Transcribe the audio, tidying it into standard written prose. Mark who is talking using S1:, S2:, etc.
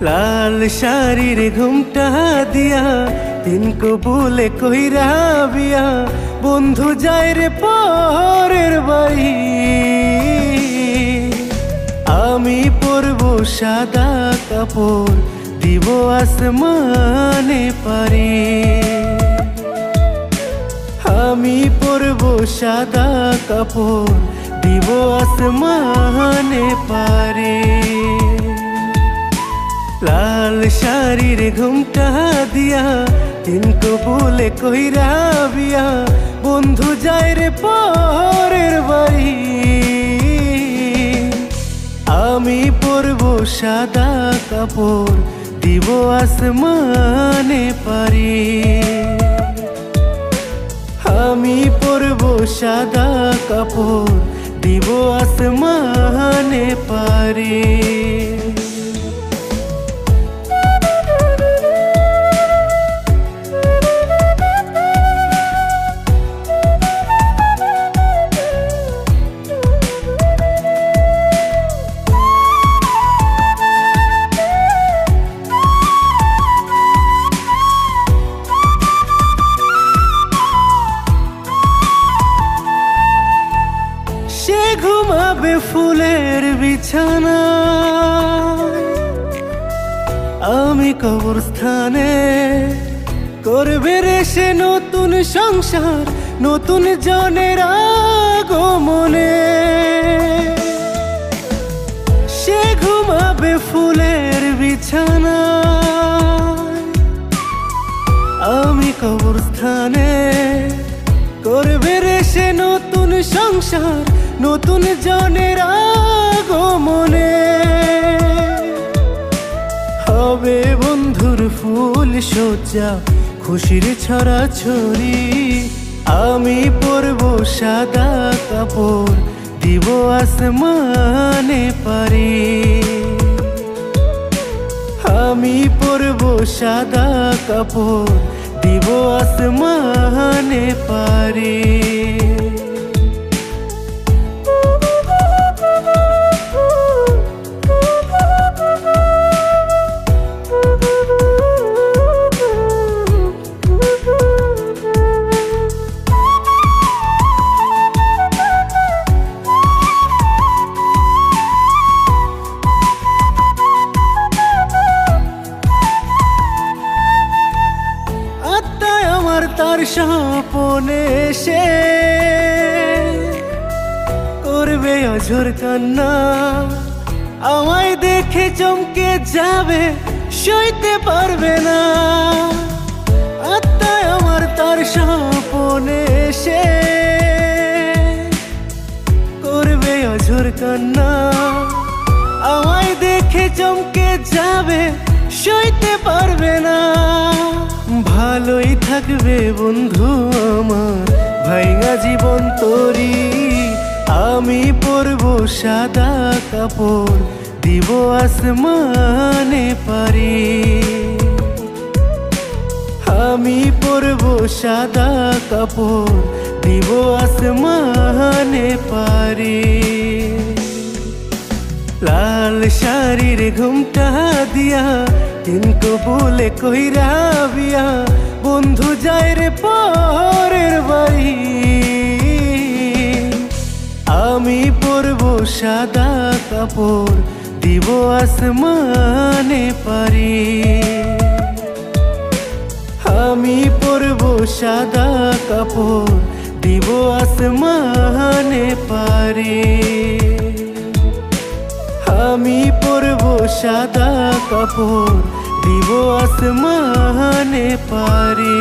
S1: লাল শাড়ির ঘুমটা দিয়া তিনকো বলে কইরা বিয়া, বন্ধু যায় রে পরের বাড়ি। আমি পরবো সাদা কাপড়, দিব আসমানে পারি। আমি পরবো সাদা কাপড়, দিব আসমানে পারি। লাল শাড়ির ঘুমটা দিয়া তিনকো বলে কইরা বিয়া, বন্ধু যায় রে পরের বাড়ি। আমি পরবো সাদা কাপড়, দিব আসমানে পারি। আমি পরবো সাদা কাপড়, দিব আসমানে পারি। সে ঘুমাবে ফুলের বিছানা, আমি কবরস্থানে। করবে রে সে নতুন সংসার, নতুন জনের আগমনে। সে ঘুমাবে ফুলের বিছানা, আমি কবরস্থানে। করবে রে সে নতুন সংসার, নতুন জনের আগমনে। হবে বন্ধুর ফুল সজ্জা, খুশির ছড়াছড়ি। আমি পরবো সাদা কাপড়, দিব আসমানে পারি। আমি পরবো সাদা কাপড়, দিব আসমানে পারি। তার স্বপনে সে করবে অঝোর কান্না, আমায় দেখে চমকে যাবে, সইতে পারবে না। আত্মায় আমার তার স্বপনে সে করবে অঝোর কান্না, আমায় দেখে চমকে যাবে, সইতে পারবে না। ভালোই থাকবে বন্ধু আমার, ভাইঙা জীবন তোরি। আমি পরবো সাদা কাপড়, দিব আসমানে পারি। আমি পরবো সাদা কাপড়, দিব আসমানে পারি। লাল শাড়ির ঘুমটা দিয়া তিনকো বলে কইরা বিয়া, বন্ধু যায় রে পরের বাড়ি। আমি পরবো সাদা কাপড়, দিব আসমানে পারি। আমি পরবো সাদা কাপড়, দিব আসমানে পারি। আমি পরবো সাদা কাপড়, দিব আসমানে পারি।